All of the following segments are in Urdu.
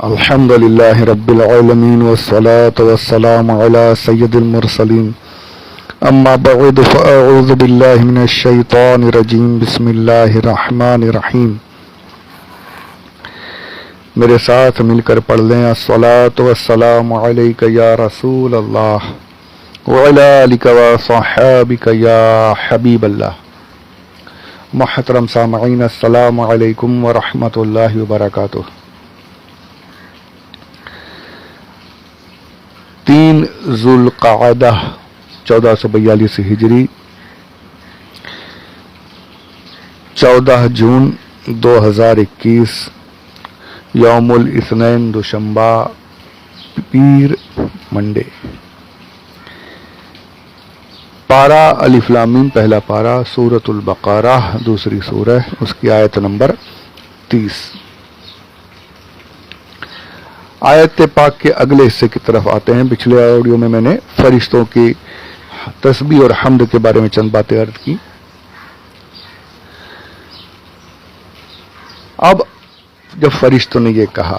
الحمد لله رب العالمين والصلاة والسلام على سيد المرسلين اما بعد فاعوذ بالله من الشيطان الرجيم بسم الله الرحمن الرحیم. میرے ساتھ مل کر پڑھ لیں الصلاة والسلام علیک یا رسول اللہ وعلی آلک وصحابک یا حبیب اللہ. محترم سامعین السلام علیکم ورحمۃ اللہ وبرکاتہ. 3 ذوالقعدہ 1442 ہجری 14 جون 2021 یوم الاثنین دوشنبہ پیر منڈے. پارہ الف لام میم پہلا پارہ سورۃ البقرہ دوسری سورہ اس کی آیت نمبر 30. آیت پاک کے اگلے حصے کی طرف آتے ہیں. پچھلے آڈیو میں نے فرشتوں کی تسبیح اور حمد کے بارے میں چند باتیں عرض کی. اب جب فرشتوں نے یہ کہا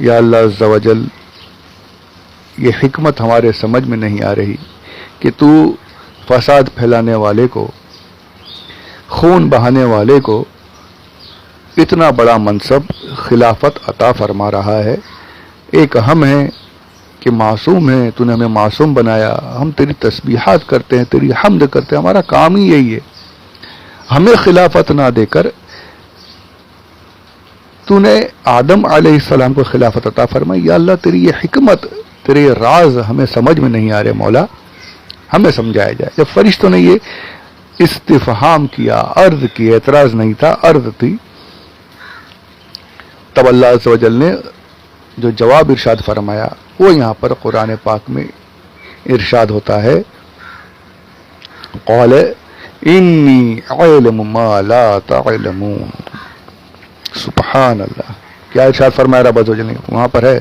یا اللہ عز و جل یہ حکمت ہمارے سمجھ میں نہیں آ رہی کہ تو فساد پھیلانے والے کو خون بہانے والے کو اتنا بڑا منصب خلافت عطا فرما رہا ہے. ایک ہم ہیں کہ معصوم ہیں, تو نے ہمیں معصوم بنایا, ہم تیری تسبیحات کرتے ہیں, تیری حمد کرتے ہیں, ہمارا کام ہی یہی ہے. ہمیں خلافت نہ دے کر تو نے آدم علیہ السلام کو خلافت عطا فرمائی. یا اللہ تیری یہ حکمت, تیرے یہ راز ہمیں سمجھ میں نہیں آ رہے مولا, ہمیں سمجھایا جائے. جب فرشتوں نے یہ استفہام کیا, عرض کی, اعتراض نہیں تھا, عرض تھی, تب اللہ عز و جل نے جو جواب ارشاد فرمایا وہ یہاں پر قرآن پاک میں ارشاد ہوتا ہے قال انی اعلم ما لا تعلمون. سبحان اللہ. کیا ارشاد فرمایا رب عز و جل نے؟ وہاں پر ہے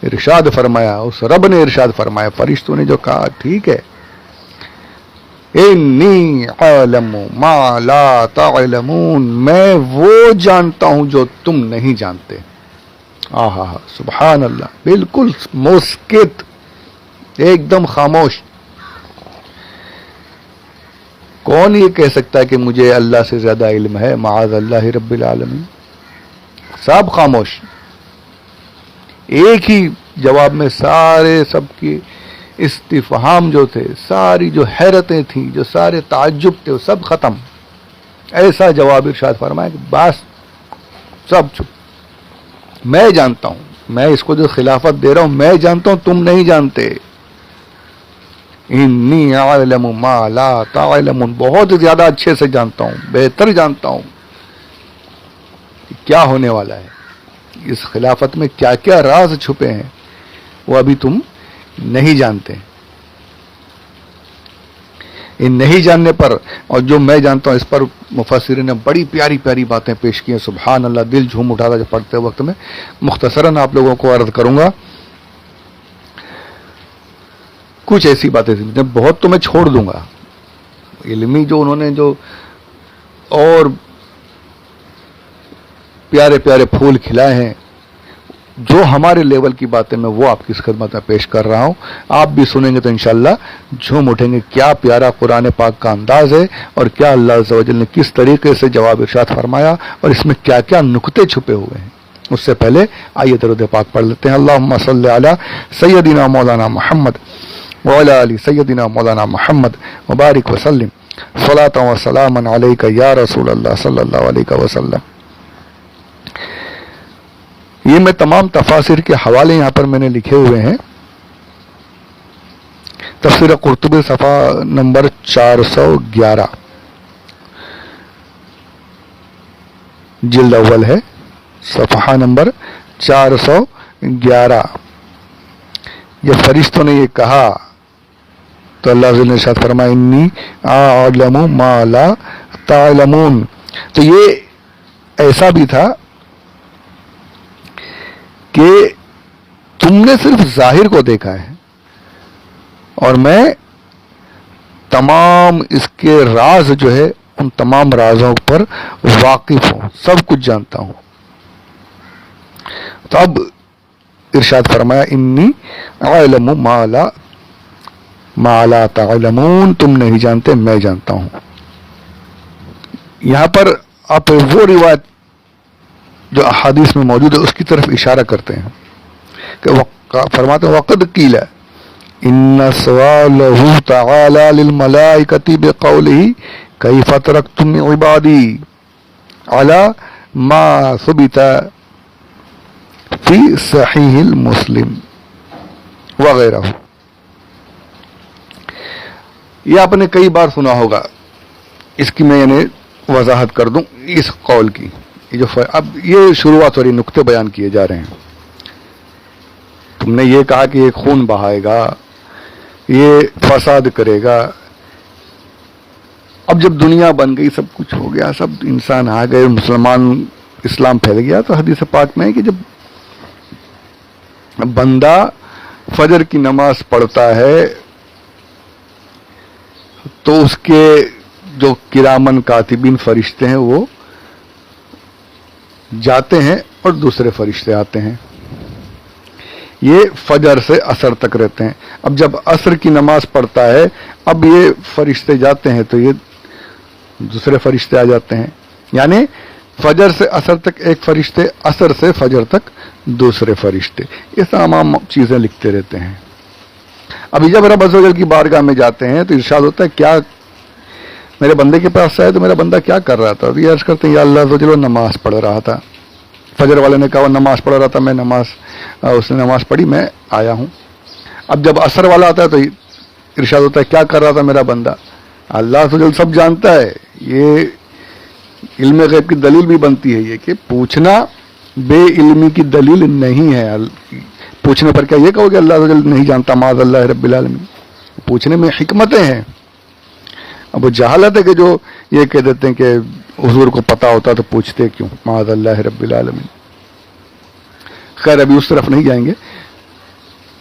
ارشاد فرمایا, اس رب نے ارشاد فرمایا. فرشتوں نے جو کہا ٹھیک ہے, انی اعلم ما لا تعلمون, میں وہ جانتا ہوں جو تم نہیں جانتے. آہا سبحان اللہ. بالکل مسکت, ایک دم خاموش. کون یہ کہہ سکتا ہے کہ مجھے اللہ سے زیادہ علم ہے؟ معاذ اللہ رب العالمین. سب خاموش. ایک ہی جواب میں سارے سب کی استفہام جو تھے, ساری جو حیرتیں تھیں, جو سارے تعجب تھے, وہ سب ختم. ایسا جواب ارشاد فرمایا کہ بس سب چپ. میں جانتا ہوں, میں اس کو جو خلافت دے رہا ہوں میں جانتا ہوں, تم نہیں جانتے. انی اعلم ما لا تعلمون, بہت زیادہ اچھے سے جانتا ہوں, بہتر جانتا ہوں کہ کیا ہونے والا ہے, اس خلافت میں کیا کیا راز چھپے ہیں وہ ابھی تم نہیں جانتے. ان نہیں جاننے پر اور جو میں جانتا ہوں اس پر مفسرین نے بڑی پیاری پیاری باتیں پیش کی ہیں. سبحان اللہ, دل جھوم اٹھا تھا جو پڑھتے وقت میں. مختصراً آپ لوگوں کو عرض کروں گا. کچھ ایسی باتیں تھیں, بہت تو میں چھوڑ دوں گا. علمی جو انہوں نے جو اور پیارے پیارے پھول کھلائے ہیں, جو ہمارے لیول کی باتیں میں وہ آپ کی خدمت میں پیش کر رہا ہوں. آپ بھی سنیں گے تو انشاءاللہ جھوم اٹھیں گے. کیا پیارا قرآن پاک کا انداز ہے, اور کیا اللہ عز و جل نے کس طریقے سے جواب ارشاد فرمایا, اور اس میں کیا کیا نکتے چھپے ہوئے ہیں. اس سے پہلے آئیے درود پاک پڑھ لیتے ہیں. اللہم صلی علی سیدنا مولانا محمد وعلی آل سیدنا مولانا محمد وبارک وسلم صلاۃ و سلاما علیک یا رسول اللہ صلی اللہ علیہ وسلم. یہ میں تمام تفاسیر کے حوالے یہاں پر میں نے لکھے ہوئے ہیں. تفسیر قرطبی صفحہ نمبر 411 جلد اول ہے, صفحہ نمبر 411. جب فرشتوں نے یہ کہا تو اللہ عز و جل نے ارشاد فرمایا انی اعلم ما لا تعلمون. تو یہ ایسا بھی تھا کہ تم نے صرف ظاہر کو دیکھا ہے اور میں تمام اس کے راز جو ہے ان تمام رازوں پر واقف ہوں، سب کچھ جانتا ہوں۔ تو اب ارشاد فرمایا انی اعلم ما لا تعلمون، تم نہیں جانتے میں جانتا ہوں۔ یہاں پر آپ وہ روایت جو احادیث میں موجود ہے اس کی طرف اشارہ کرتے ہیں کہ فرماتے ہیں وقد قیل ان سوالہ تعالی للملائکۃ بقولہ کیف ترکتم عبادی علی ما ثبت فی صحیح المسلم وغیرہ۔ یہ آپ نے کئی بار سنا ہوگا، اس کی میں یعنی وضاحت کر دوں اس قول کی۔ اب یہ شروعات اور یہ نقطے بیان کیے جا رہے ہیں۔ تم نے یہ کہا کہ یہ خون بہائے گا، یہ فساد کرے گا۔ اب جب دنیا بن گئی، سب کچھ ہو گیا، سب انسان آ گئے، مسلمان اسلام پھیل گیا، تو حدیث پاک میں ہے کہ جب بندہ فجر کی نماز پڑھتا ہے تو اس کے جو کرامن کاتبین فرشتے ہیں وہ جاتے ہیں اور دوسرے فرشتے آتے ہیں۔ یہ فجر سے عصر تک رہتے ہیں۔ اب جب عصر کی نماز پڑھتا ہے، اب یہ فرشتے جاتے ہیں تو یہ دوسرے فرشتے آ جاتے ہیں، یعنی فجر سے عصر تک ایک فرشتے، عصر سے فجر تک دوسرے فرشتے، یہ تمام چیزیں لکھتے رہتے ہیں۔ ابھی جب رب عز و جل کی بارگاہ میں جاتے ہیں تو ارشاد ہوتا ہے کیا میرے بندے کے پاس آئے تو میرا بندہ کیا کر رہا تھا؟ تو یہ عرض کرتے ہیں یا اللہ عز و جل وہ نماز پڑھ رہا تھا۔ فجر والے نے کہا وہ نماز پڑھ رہا تھا، میں اس نے نماز پڑھی، میں آیا ہوں۔ اب جب عصر والا آتا ہے تو ارشاد ہوتا ہے کیا کر رہا تھا میرا بندہ؟ اللہ عز و جل سب جانتا ہے۔ یہ علم غیب کی دلیل بھی بنتی ہے یہ کہ پوچھنا بے علمی کی دلیل نہیں ہے۔ پوچھنے پر کیا یہ کہو کہ اللہ عز و جل نہیں جانتا، معاذ اللہ رب العالمین؟ پوچھنے میں حکمتیں ہیں۔ اب وہ جہالت ہے کہ جو یہ کہہ دیتے ہیں کہ حضور کو پتا ہوتا تو پوچھتے کیوں، معاذ اللہ رب العالمین۔ خیر ابھی اس طرف نہیں جائیں گے۔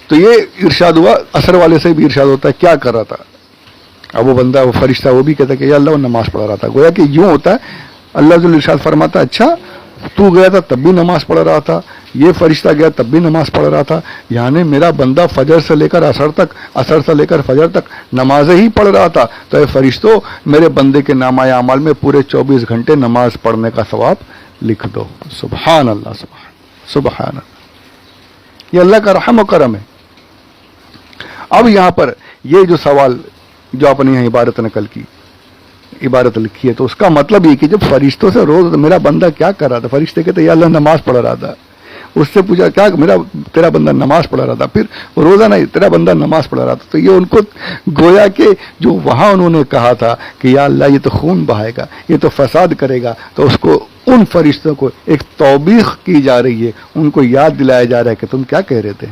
تو یہ ارشاد ہوا، عصر والے سے بھی ارشاد ہوتا ہے کیا کر رہا تھا؟ اب وہ بندہ، وہ فرشتہ وہ بھی کہتا ہے کہ یا اللہ وہ نماز پڑھ رہا تھا۔ گویا کہ یوں ہوتا ہے، اللہ جل ارشاد فرماتا ہے اچھا تو گیا تھا تب بھی نماز پڑھ رہا تھا، یہ فرشتہ گیا تب بھی نماز پڑھ رہا تھا، یعنی میرا بندہ فجر سے لے کر عصر تک، عصر سے لے کر فجر تک نمازیں ہی پڑھ رہا تھا، تو اے فرشتوں میرے بندے کے نامہ اعمال میں پورے 24 گھنٹے نماز پڑھنے کا ثواب لکھ دو۔ سبحان اللہ، سبحان اللہ، یہ اللہ کا رحم و کرم ہے۔ اب یہاں پر یہ جو سوال جو آپ نے یہاں عبارت نقل کی، عبارت لکھی ہے، تو اس کا مطلب یہ کہ جب فرشتوں سے روز میرا بندہ کیا کر رہا تھا، فرشتے کہتے یا اللہ نماز پڑھ رہا تھا، اس سے پوچھا کیا تیرا بندہ نماز پڑھ رہا تھا، پھر روزانہ تیرا بندہ نماز پڑھ رہا تھا، تو یہ ان کو گویا کہ جو وہاں انہوں نے کہا تھا کہ یا اللہ یہ تو خون بہائے گا، یہ تو فساد کرے گا، تو اس کو ان فرشتوں کو ایک توبیخ کی جا رہی ہے، ان کو یاد دلایا جا رہا ہے کہ تم کیا کہہ رہے تھے،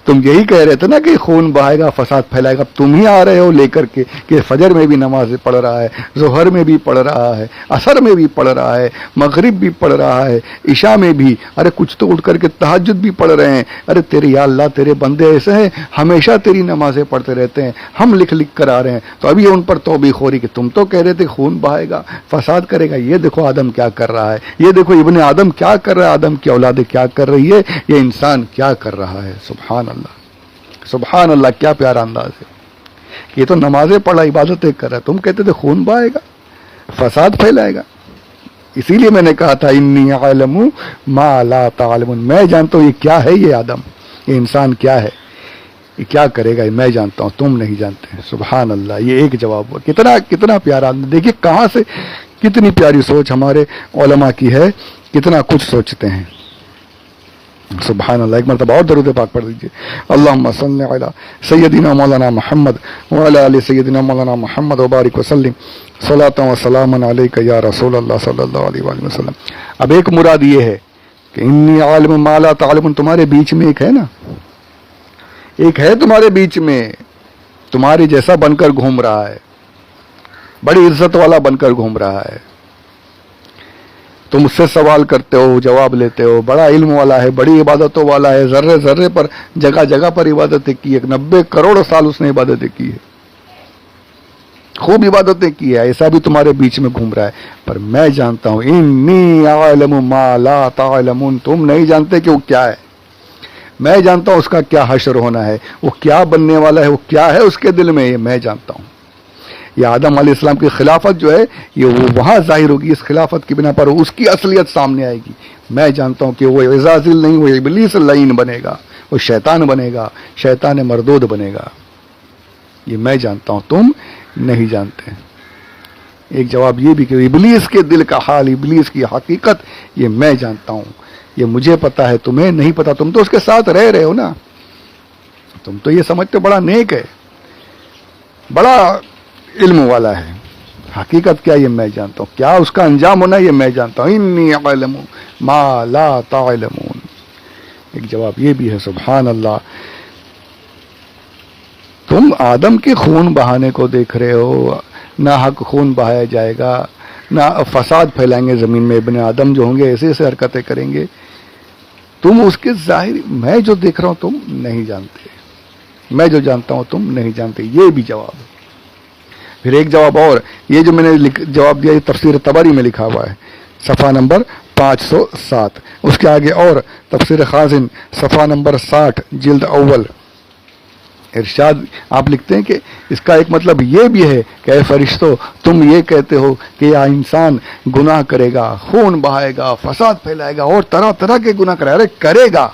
تم یہی کہہ رہے تھے نا کہ خون بہائے گا، فساد پھیلائے گا، تم ہی آ رہے ہو لے کر کے کہ فجر میں بھی نماز پڑھ رہا ہے، ظہر میں بھی پڑھ رہا ہے، عصر میں بھی پڑھ رہا ہے، مغرب بھی پڑھ رہا ہے، عشاء میں بھی، ارے کچھ تو اٹھ کر کے تہجد بھی پڑھ رہے ہیں، ارے تیرے یا اللہ تیرے بندے ایسے ہیں ہمیشہ تیری نمازیں پڑھتے رہتے ہیں، ہم لکھ لکھ کر آ رہے ہیں، تو ابھی ان پر توبیخ ہو رہی کہ تم تو کہہ رہے تھے خون بہائے گا، فساد کرے گا، یہ دیکھو آدم کیا کر رہا ہے، یہ دیکھو ابن آدم کیا کر رہا ہے، آدم کی اولادیں کیا کر رہی ہے، یہ انسان کیا کر رہا ہے۔ سبحان اللہ، سبحان اللہ، کیا پیارا انداز ہے۔ یہ تو نمازیں پڑھا، عبادتیں کر رہا ہے، تم کہتے تھے خون بہائے گا، فساد پھیلائے گا۔ اسی لیے میں نے کہا تھا انی اعلم ما لا تعلمون، میں جانتا ہوں یہ کیا ہے، یہ آدم، یہ انسان کیا ہے، یہ کیا کرے گا، میں جانتا ہوں، تم نہیں جانتے۔ سبحان اللہ، یہ ایک جواب ہوا۔ کتنا پیارا، دیکھیے کہاں سے کتنی پیاری سوچ ہمارے علماء کی ہے، کتنا کچھ سوچتے ہیں۔ سبحان اللہ، ایک مرتبہ اور درود پاک پڑھ دیجیے، اللہم صلی علی سیدنا مولانا محمد وعلی آل سیدنا مولانا محمد وبارک وسلم صلاۃ و سلام علیک یا رسول اللہ صلی اللہ علیہ وآلہ وسلم۔ اب ایک مراد یہ ہے کہ انی عالم ما لا تعلمون، تمہارے بیچ میں ایک ہے نا، ایک ہے تمہارے بیچ میں، تمہارے جیسا بن کر گھوم رہا ہے، بڑی عزت والا بن کر گھوم رہا ہے، تم اس سے سوال کرتے ہو، جواب لیتے ہو، بڑا علم والا ہے، بڑی عبادتوں والا ہے، ذرے ذرے پر، جگہ جگہ پر عبادتیں کی ہے، 90 کروڑ سال اس نے عبادتیں کی ہے، خوب عبادتیں کی ہے, ایسا بھی تمہارے بیچ میں گھوم رہا ہے, پر میں جانتا ہوں انی اعلم ما لا تعلمون, تم نہیں جانتے کہ وہ کیا ہے. میں جانتا ہوں اس کا کیا حشر ہونا ہے, وہ کیا بننے والا ہے, وہ کیا ہے اس کے دل میں, یہ میں جانتا ہوں. یہ آدم علیہ السلام کی خلافت جو ہے یہ وہ وہاں ظاہر ہوگی, اس خلافت کی بنا پر اس کی اصلیت سامنے آئے گی. میں جانتا ہوں کہ وہ عزازل نہیں, وہ ابلیس لعین بنے گا, وہ شیطان بنے گا, شیطان مردود بنے گا. یہ میں جانتا ہوں, تم نہیں جانتے. ایک جواب یہ بھی کہ ابلیس کے دل کا حال, ابلیس کی حقیقت یہ میں جانتا ہوں, یہ مجھے پتا ہے, تمہیں نہیں پتا. تم تو اس کے ساتھ رہ رہے ہو نا, تم تو یہ سمجھتے بڑا نیک ہے, بڑا علم والا ہے. حقیقت کیا یہ میں جانتا ہوں, کیا اس کا انجام ہونا یہ میں جانتا ہوں. انی اعلم ما لا تعلمون. ایک جواب یہ بھی ہے سبحان اللہ, تم آدم کے خون بہانے کو دیکھ رہے ہو, نہ حق خون بہایا جائے گا, نہ فساد پھیلائیں گے زمین میں, ابن آدم جو ہوں گے ایسے ایسے حرکتیں کریں گے. تم اس کے ظاہر, میں جو دیکھ رہا ہوں تم نہیں جانتے, میں جو جانتا ہوں تم نہیں جانتے. یہ بھی جواب ہے. پھر ایک جواب اور, یہ جو میں نے جواب دیا یہ تفسیر طبری میں لکھا ہوا ہے, صفحہ نمبر 507. اس کے آگے اور تفسیر خازن صفحہ نمبر 60 جلد اول, ارشاد آپ لکھتے ہیں کہ اس کا ایک مطلب یہ بھی ہے کہ اے فرشتوں تم یہ کہتے ہو کہ یہ انسان گناہ کرے گا, خون بہائے گا, فساد پھیلائے گا اور طرح طرح کے گناہ کرے گا. ارے کرے گا,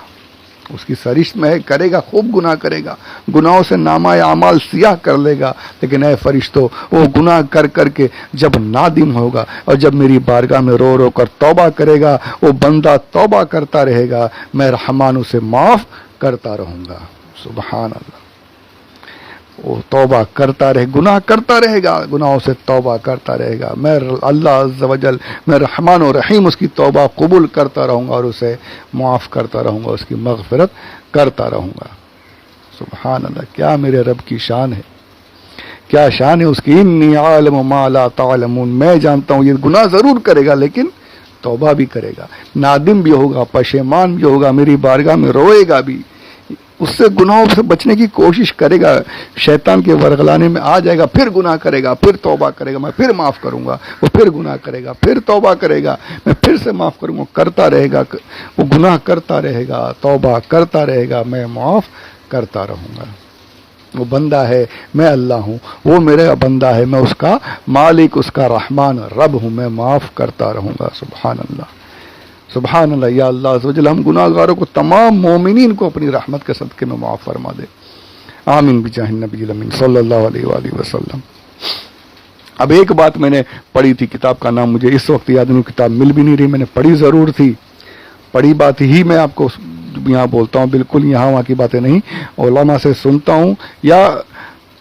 اس کی سرشت میں ہے, کرے گا, خوب گناہ کرے گا, گناہوں سے نامہ اعمال سیاہ کر لے گا. لیکن اے فرشتوں وہ گناہ کر کر کے جب نادم ہوگا اور جب میری بارگاہ میں رو رو کر توبہ کرے گا, وہ بندہ توبہ کرتا رہے گا, میں رحمان اسے معاف کرتا رہوں گا. سبحان اللہ. وہ توبہ کرتا رہے, گناہ کرتا رہے گا, گناہوں سے توبہ کرتا رہے گا, میں اللہ عز و جل, میں رحمان و رحیم اس کی توبہ قبول کرتا رہوں گا اور اسے معاف کرتا رہوں گا, اس کی مغفرت کرتا رہوں گا. سبحان اللہ, کیا میرے رب کی شان ہے, کیا شان ہے اس کی. انی عالم ما لا تعلمون, میں جانتا ہوں یہ گناہ ضرور کرے گا لیکن توبہ بھی کرے گا, نادم بھی ہوگا, پشیمان بھی ہوگا, میری بارگاہ میں روئے گا بھی, اس سے گناہوں سے بچنے کی کوشش کرے گا, شیطان کے ورغلانے میں آ جائے گا, پھر گناہ کرے گا, پھر توبہ کرے گا, میں پھر معاف کروں گا, وہ پھر گناہ کرے گا, پھر توبہ کرے گا, میں پھر سے معاف کروں گا, کرتا رہے گا, وہ گناہ کرتا رہے گا, توبہ کرتا رہے گا, میں معاف کرتا رہوں گا. وہ بندہ ہے, میں اللہ ہوں, وہ میرا بندہ ہے, میں اس کا مالک, اس کا رحمان رب ہوں, میں معاف کرتا رہوں گا. سبحان اللہ, سبحان اللہ. یا اللہ عز و جل ہم گناہ گاروں کو, تمام مومنین کو اپنی رحمت کے صدقے میں معاف فرما دے. آمین بجاہ النبی الامین صلی اللہ علیہ وآلہ وسلم. اب ایک بات میں نے پڑھی تھی, کتاب کا نام مجھے اس وقت یاد نہیں, کتاب مل بھی نہیں رہی, میں نے پڑھی ضرور تھی, پڑھی بات ہی میں آپ کو یہاں بولتا ہوں, بالکل یہاں وہاں کی باتیں نہیں, علماء سے سنتا ہوں, یا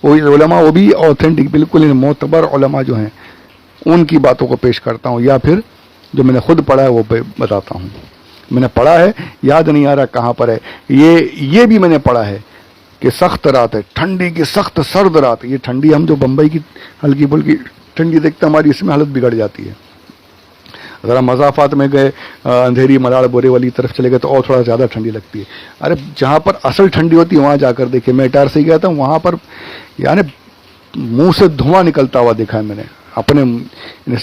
وہی علماء وہ بھی اوتھینٹک بالکل معتبر علماء جو ہیں ان کی باتوں کو پیش کرتا ہوں, یا پھر جو میں نے خود پڑھا ہے وہ بتاتا ہوں. میں نے پڑھا ہے, یاد نہیں آ رہا کہاں پر ہے, یہ بھی میں نے پڑھا ہے کہ سخت رات ہے, ٹھنڈی کی سخت سرد رات. یہ ٹھنڈی ہم جو بمبئی کی ہلکی پھلکی ٹھنڈی دیکھتے ہیں, ہماری اس میں حالت بگڑ جاتی ہے. ذرا مضافات میں گئے, اندھیری ملاڑ بورے والی طرف چلے گئے تو اور تھوڑا زیادہ ٹھنڈی لگتی ہے. ارے جہاں پر اصل ٹھنڈی ہوتی ہے وہاں جا کر دیکھیں, میں اٹار سے گیا تھا, وہاں پر یعنی منہ سے دھواں نکلتا ہوا دیکھا ہے میں نے, اپنے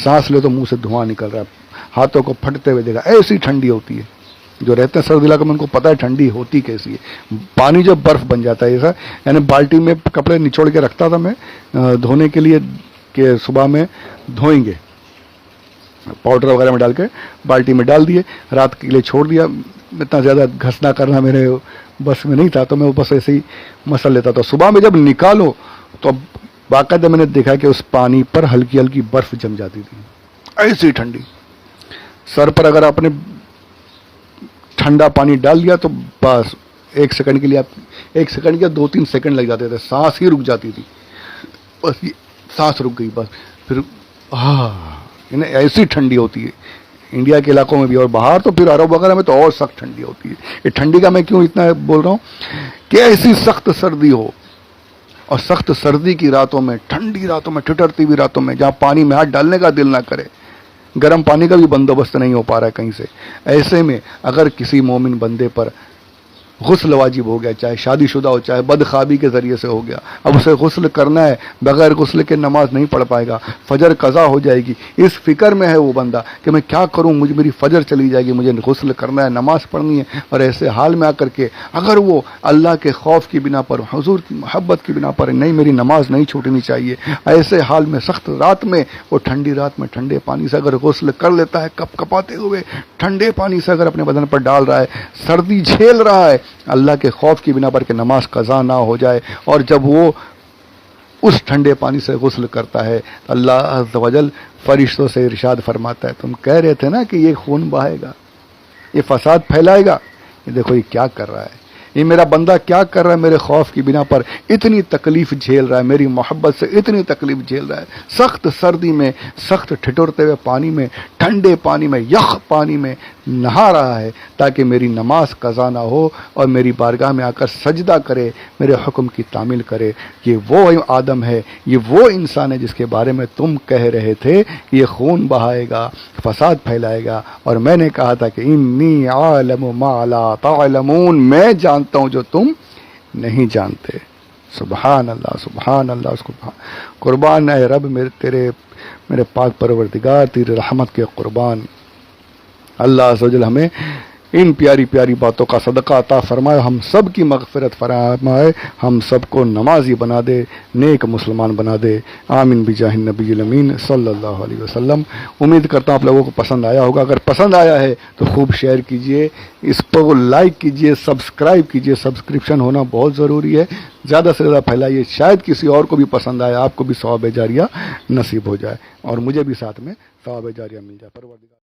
سانس لے تو منہ سے دھواں نکل رہا ہے, ہاتھوں کو پھٹتے ہوئے دیکھا. ایسی ٹھنڈی ہوتی ہے, جو رہتے ہیں سرد علاقے میں ان کو پتہ ہے ٹھنڈی ہوتی کیسی ہے. پانی جب برف بن جاتا ہے ایسا, یعنی بالٹی میں کپڑے نچوڑ کے رکھتا تھا میں دھونے کے لیے کہ صبح میں دھوئیں گے, پاؤڈر وغیرہ میں ڈال کے بالٹی میں ڈال دیے, رات کے لیے چھوڑ دیا. اتنا زیادہ گھسنا کرنا میرے بس میں نہیں تھا, تو میں بس ایسے ہی مسل لیتا تھا. صبح میں جب نکالو تو باقاعدہ میں نے دیکھا کہ اس پانی پر ہلکی ہلکی برف جم جاتی تھی, ایسی ٹھنڈی. سر پر اگر آپ نے ٹھنڈا پانی ڈال دیا تو بس ایک سیکنڈ کے لیے, آپ 1 سیکنڈ یا 2-3 سیکنڈ لگ جاتے تھے, سانس ہی رک جاتی تھی, بس سانس رک گئی بس. پھر یعنی ایسی ٹھنڈی ہوتی ہے انڈیا کے علاقوں میں بھی, اور باہر تو پھر عرب وغیرہ میں تو اور سخت ٹھنڈی ہوتی ہے. یہ ٹھنڈی کا میں کیوں اتنا بول رہا ہوں کہ ایسی سخت سردی ہو, اور سخت سردی کی راتوں میں, ٹھنڈی راتوں میں, ٹھٹرتی ہوئی راتوں میں, جہاں پانی میں ہاتھ ڈالنے کا دل نہ کرے, گرم پانی کا بھی بندوبست نہیں ہو پا رہا ہے کہیں سے. ایسے میں اگر کسی مومن بندے پر غسل واجب ہو گیا، چاہے شادی شدہ ہو چاہے بدخوابی کے ذریعے سے ہو گیا، اب اسے غسل کرنا ہے، بغیر غسل کے نماز نہیں پڑھ پائے گا، فجر قضا ہو جائے گی، اس فکر میں ہے وہ بندہ کہ میں کیا کروں، مجھے میری فجر چلی جائے گی، مجھے غسل کرنا ہے، نماز پڑھنی ہے، اور ایسے حال میں آ کر کے اگر وہ اللہ کے خوف کی بنا پر، حضور کی محبت کی بنا پر نہیں میری نماز نہیں چھوٹنی چاہیے، ایسے حال میں سخت رات میں وہ ٹھنڈی رات میں ٹھنڈے پانی سے اگر غسل کر لیتا ہے، کپ کپاتے ہوئے ٹھنڈے پانی سے اگر اپنے بدن پر ڈال رہا ہے، سردی جھیل رہا ہے اللہ کے خوف کی بنا پر کہ نماز قضا نہ ہو جائے، اور جب وہ اس ٹھنڈے پانی سے غسل کرتا ہے تو اللہ عز و جل فرشتوں سے ارشاد فرماتا ہے، تم کہہ رہے تھے نا کہ یہ خون بہائے گا، یہ فساد پھیلائے گا، یہ دیکھو یہ کیا کر رہا ہے، یہ میرا بندہ کیا کر رہا ہے، میرے خوف کی بنا پر اتنی تکلیف جھیل رہا ہے، میری محبت سے اتنی تکلیف جھیل رہا ہے، سخت سردی میں، سخت ٹھٹرتے ہوئے پانی میں، ٹھنڈے پانی میں، یخ پانی میں نہا رہا ہے تاکہ میری نماز قضا نہ ہو اور میری بارگاہ میں آ کر سجدہ کرے، میرے حکم کی تعمیل کرے۔ یہ وہ آدم ہے، یہ وہ انسان ہے جس کے بارے میں تم کہہ رہے تھے کہ یہ خون بہائے گا، فساد پھیلائے گا، اور میں نے کہا تھا کہ انی عالم ما لا تعلمون، میں جانتا ہوں جو تم نہیں جانتے۔ سبحان اللہ، سبحان اللہ، اس کو قربان اے رب میرے پاک پروردگار، تیری رحمت کے قربان، اللہ عز و جل ہمیں ان پیاری پیاری باتوں کا صدقہ عطا فرمائے، ہم سب کی مغفرت فرمائے، ہم سب کو نمازی بنا دے، نیک مسلمان بنا دے، آمین بجاہ النبی الامین صلی اللہ علیہ وسلم۔ امید کرتا ہوں آپ لوگوں کو پسند آیا ہوگا، اگر پسند آیا ہے تو خوب شیئر کیجئے، اس کو لائک کیجئے، سبسکرائب کیجئے، سبسکرپشن ہونا بہت ضروری ہے، زیادہ سے زیادہ پھیلائیے، شاید کسی اور کو بھی پسند آئے، آپ کو بھی ثواب جاریہ نصیب ہو جائے اور مجھے بھی ساتھ میں ثواب جاریہ مل جائے۔ پروردگار